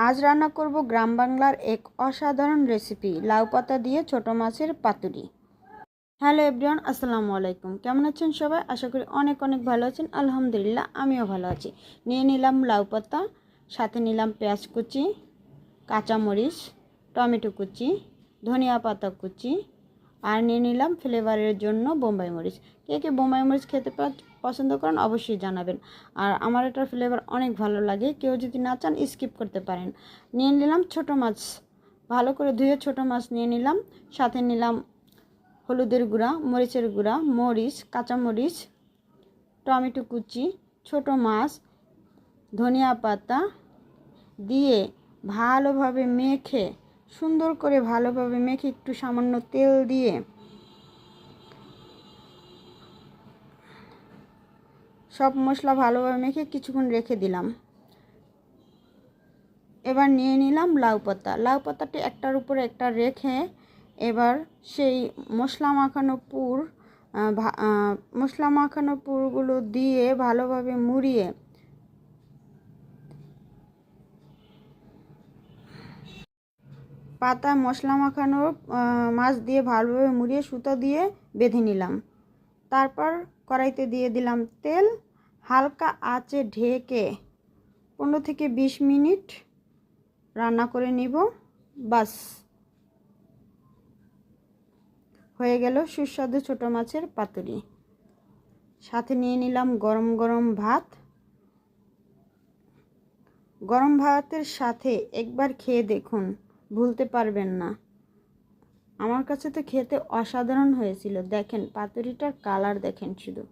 আজ রান্না করব গ্রাম বাংলার এক অসাধারণ রেসিপি, লাউ পাতা দিয়ে ছোট মাছের পাতুরি। হ্যালো এভরিওয়ান, আসসালামু আলাইকুম। কেমন আছেন সবাই? আশা করি অনেক অনেক ভালো আছেন। আলহামদুলিল্লাহ, আমিও ভালো আছি। নিয়ে নিলাম লাউ পাতা, সাথে নিলাম পেঁয়াজ কুচি, কাঁচামরিচ, টমেটো কুচি, ধনিয়া পাতা কুচি, আর নিয়ে নিলাম ফ্লেভারের জন্য বোম্বাই মরিচ। কে কে বোম্বাই মরিচ খেতে পছন্দ করেন অবশ্যই জানাবেন। আর আমার এটার ফ্লেভার অনেক ভালো লাগে, কেউ যদি না চান স্কিপ করতে পারেন। নিয়ে নিলাম ছোট মাছ, ভালো করে ধুয়ে ছোট মাছ নিয়ে নিলাম। সাথে নিলাম হলুদের গুঁড়া, মরিচের গুঁড়া, মরিচ, কাঁচামরিচ, টমেটো কুচি, ছোট মাছ, ধনিয়া পাতা দিয়ে ভালোভাবে মেখে, সুন্দর করে ভালোভাবে মেখে একটু সামান্য তেল দিয়ে সব মশলা ভালোভাবে মেখে কিছুক্ষণ রেখে দিলাম। এবার নিয়ে নিলাম লাউ পাতা। লাউ পাতাটি একটার উপরে একটা রেখে এবার সেই মশলা মাখানো পুরগুলো দিয়ে ভালোভাবে মুড়িয়ে পাতা মশলা মাখানো মাছ দিয়ে ভালোভাবে মুড়িয়ে সুতো দিয়ে বেঁধে নিলাম। তারপর কড়াইতে দিয়ে দিলাম তেল, হালকা আঁচে ঢেকে 15 থেকে 20 মিনিট রান্না করে নিব। বাস, হয়ে গেল সুস্বাদু ছোট মাছের পাতুরি। সাথে নিয়ে নিলাম গরম গরম ভাত। গরম ভাতের সাথে একবার খেয়ে দেখুন, ভুলতে পারবেন না। আমার কাছে তো খেতে অসাধারণ হয়েছিল। দেখেন পাতুরিটার কালার দেখেন শুধু,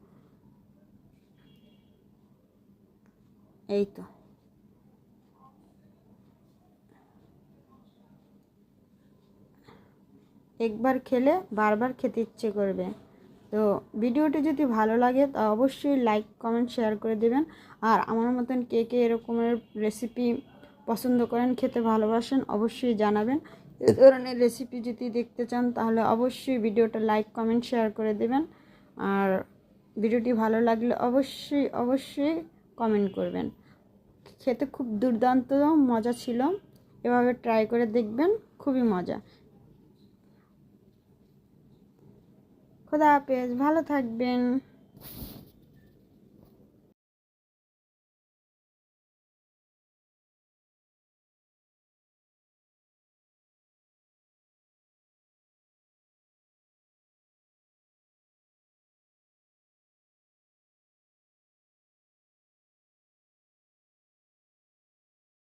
এই তো। একবার খেলে বারবার খেতে ইচ্ছে করবে। তো ভিডিওটি যদি ভালো লাগে তা অবশ্যই লাইক কমেন্ট শেয়ার করে দেবেন। আর আমার মতন কে কে এরকমের রেসিপি পছন্দ করেন, খেতে ভালোবাসেন, অবশ্যই জানাবেন। এ ধরনের রেসিপি যদি দেখতে চান তাহলে অবশ্যই ভিডিওটা লাইক কমেন্ট শেয়ার করে দেবেন। আর ভিডিওটি ভালো লাগলে অবশ্যই অবশ্যই কমেন্ট করবেন। খেতে খুব দুর্দান্ত মজা ছিল, এভাবে ট্রাই করে দেখবেন, খুবই মজা। খোদা হাফেজ, ভালো থাকবেন।